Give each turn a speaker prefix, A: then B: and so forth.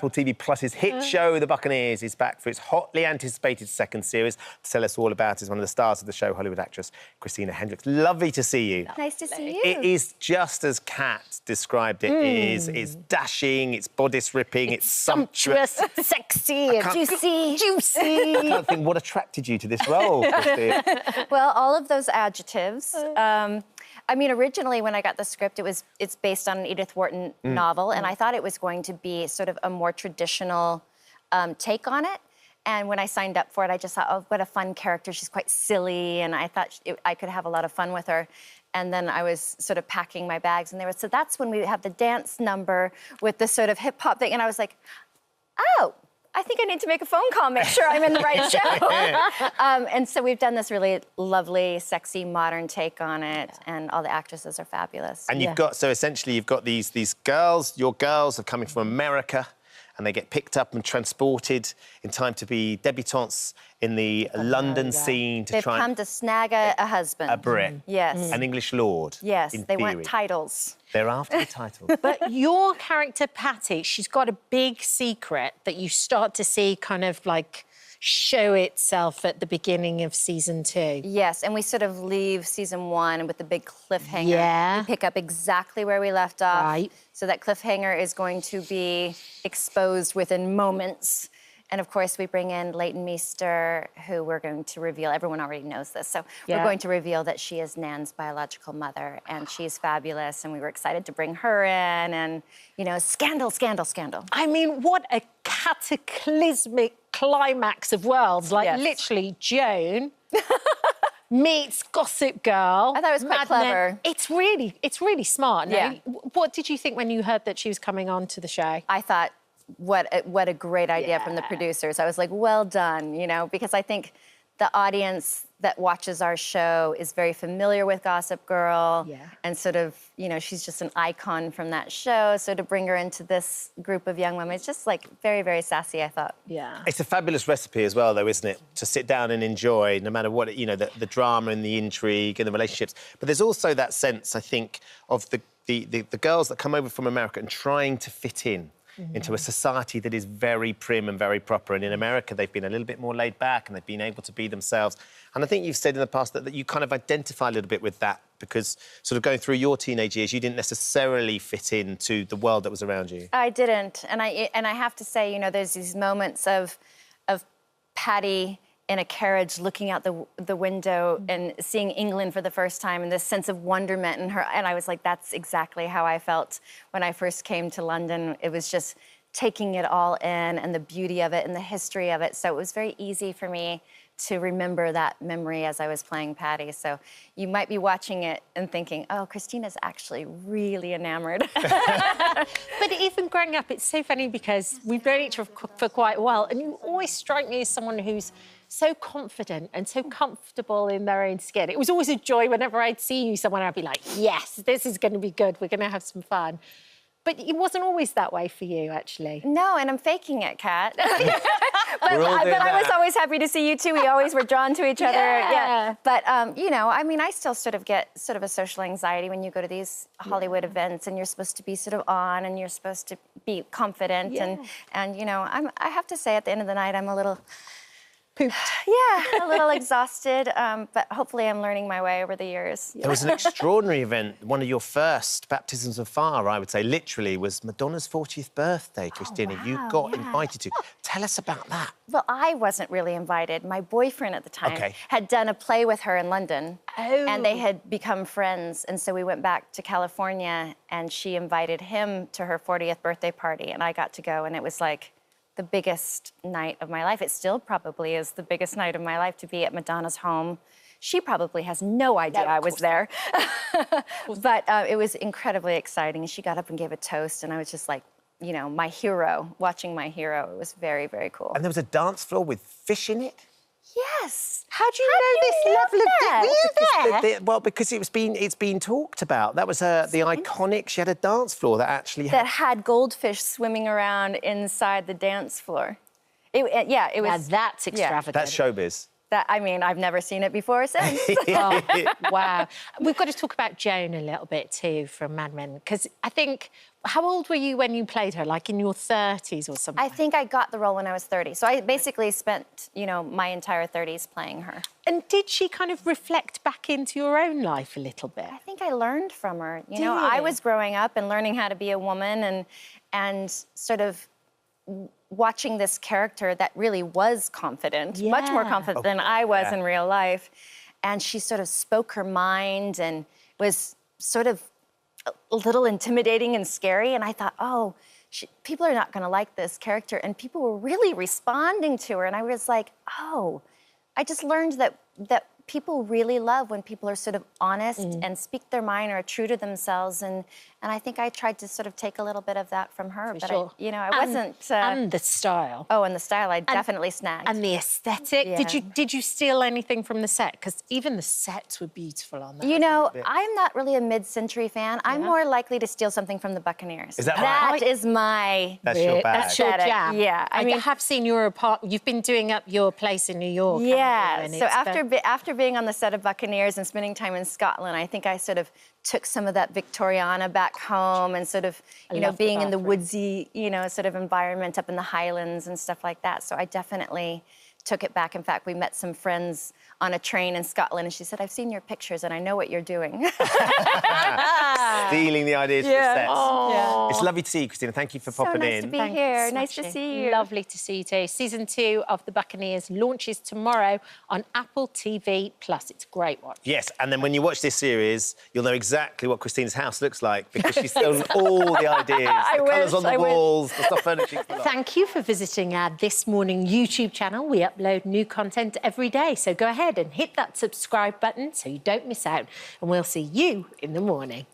A: Apple TV Plus's hit show, The Buccaneers, is back for its hotly anticipated second series. To tell us all about it is one of the stars of the show, Hollywood actress Christina Hendricks. Lovely to see you.
B: Nice to see you.
A: It is just as Kat described it. It's dashing, it's bodice ripping, it's sumptuous,
B: sexy, juicy.
A: I can't think what attracted you to this role, Christina.
B: Well, all of those adjectives. I mean, originally when I got the script, it's based on an Edith Wharton novel, and I thought it was going to be sort of a more traditional take on it. And when I signed up for it, I just thought, oh, what a fun character. She's quite silly, and I thought I could have a lot of fun with her. And then I was sort of packing my bags, and so that's when we have the dance number with the sort of hip-hop thing, and I was like, oh, I think I need to make a phone call, make sure I'm in the right show. And so we've done this really lovely, sexy, modern take on it, and all the actresses are fabulous.
A: And you've got, so essentially you've got these girls, your girls are coming from America, and they get picked up and transported in time to be debutantes in the London scene to
B: They've
A: try
B: come to snag a husband.
A: a Brit.
B: Yes.
A: An English lord.
B: Yes,
A: in
B: they
A: theory.
B: want titles.
A: They're after the title.
C: But your character, Patty, she's got a big secret that you start to see kind of like show itself at the beginning of season 2.
B: Yes, and we sort of leave season 1 with the big cliffhanger.
C: Yeah.
B: We pick up exactly where we left off.
C: Right.
B: So that cliffhanger is going to be exposed within moments. And of course, we bring in Leighton Meester, who we're going to reveal. Everyone already knows this. So we're going to reveal that she is Nan's biological mother, and she's fabulous. And we were excited to bring her in, and, you know, scandal, scandal, scandal.
C: I mean, what a cataclysmic climax of worlds. Like, literally, Joan meets Gossip Girl.
B: I thought it was quite clever.
C: It's really smart. No?
B: Yeah.
C: What did you think when you heard that she was coming on to the show?
B: I thought, what a great idea from the producers. I was like, well done, you know, because I think the audience that watches our show is very familiar with Gossip Girl.
C: Yeah.
B: And sort of, you know, she's just an icon from that show. So to bring her into this group of young women, it's just like very, very sassy, I thought.
C: Yeah.
A: It's a fabulous recipe as well, though, isn't it? To sit down and enjoy, no matter what, you know, the drama and the intrigue and the relationships. But there's also that sense, I think, of the girls that come over from America and trying to fit in into a society that is very prim and very proper. And in America, they've been a little bit more laid back and they've been able to be themselves. And I think you've said in the past that you kind of identify a little bit with that because sort of going through your teenage years, you didn't necessarily fit into the world that was around you.
B: I didn't. And I have to say, you know, there's these moments of Patty in a carriage looking out the window and seeing England for the first time and this sense of wonderment in her. And I was like, that's exactly how I felt when I first came to London. It was just taking it all in and the beauty of it and the history of it. So it was very easy for me to remember that memory as I was playing Patty. So you might be watching it and thinking, oh, Christina's actually really enamored.
C: But even growing up, it's so funny because we've known each other for quite a while, and you always strike me as someone who's so confident and so comfortable in their own skin. It was always a joy whenever I'd see you somewhere, I'd be like, yes, this is going to be good. We're going to have some fun. But it wasn't always that way for you, actually.
B: No, and I'm faking it, Kat. but
A: I
B: was always happy to see you two. We always were drawn to each other.
C: Yeah.
B: But, you know, I mean, I still sort of get sort of a social anxiety when you go to these Hollywood events and you're supposed to be sort of on and you're supposed to be confident. And you know, I have to say at the end of the night, I'm a little...
C: Pooped.
B: Yeah, a little exhausted, but hopefully I'm learning my way over the years.
A: There was an extraordinary event, one of your first baptisms of fire, I would say, literally, was Madonna's 40th birthday, Christina. You got invited to. Tell us about that.
B: Well, I wasn't really invited. My boyfriend at the time had done a play with her in London, and they had become friends. And so we went back to California, and she invited him to her 40th birthday party, and I got to go, and it was like the biggest night of my life. It still probably is the biggest night of my life to be at Madonna's home. She probably has no idea I was there. But it was incredibly exciting. She got up and gave a toast, and I was just like, you know, my hero, watching my hero. It was very, very cool.
A: And there was a dance floor with fish in it?
B: Yes.
C: How do you know this level of... Were you there?
A: Well, because it's been talked about. That was the iconic... She had a dance floor that actually
B: that had goldfish swimming around inside the dance floor. It was...
C: Now that's extravagant.
A: That's showbiz.
B: I mean, I've never seen it before since.
C: Wow. We've got to talk about Joan a little bit, too, from Mad Men, because I think How old were you when you played her? Like in your 30s or something?
B: I think I got the role when I was 30. So I basically spent, my entire 30s playing her.
C: And did she kind of reflect back into your own life a little bit?
B: I think I learned from her.
C: Did
B: I
C: you?
B: was growing up and learning how to be a woman and sort of watching this character that really was confident, much more confident than I was in real life. And she sort of spoke her mind and was sort of a little intimidating and scary. And I thought, people are not going to like this character. And people were really responding to her. And I was like, I just learned that people really love when people are sort of honest and speak their mind or are true to themselves. And I think I tried to sort of take a little bit of that from her.
C: For sure.
B: I wasn't...
C: and the style.
B: Oh, and the style I definitely snagged.
C: And the aesthetic.
B: Yeah.
C: Did you steal anything from the set? Because even the sets were beautiful on that.
B: I'm not really a mid-century fan. I'm more likely to steal something from the Buccaneers.
A: Is that right?
B: That is my...
A: That's your bag.
C: That's your jam.
B: Yeah.
C: I have seen your apartment. You've been doing up your place in New York.
B: Yeah.
C: haven't you?
B: So
C: And
B: after being on the set of Buccaneers and spending time in Scotland, I think I sort of took some of that Victoriana back home and sort of, being in the woodsy, sort of environment up in the Highlands and stuff like that. So I definitely took it back. In fact, we met some friends on a train in Scotland and she said, I've seen your pictures and I know what you're doing.
A: Stealing the ideas from the sets.
B: Yeah.
A: It's lovely to see you, Christina. Thank you for popping
B: nice
A: in.
B: to be here. Nice to see you.
C: Lovely to see you too. Season 2 of The Buccaneers launches tomorrow on Apple TV+. It's a great watch.
A: Yes, and then when you watch this series, you'll know exactly what Christina's house looks like because she's stolen all the ideas, the colours on the walls, the soft furniture.
C: Thank you for visiting our This Morning YouTube channel. We upload new content every day, so go ahead and hit that subscribe button so you don't miss out. And we'll see you in the morning.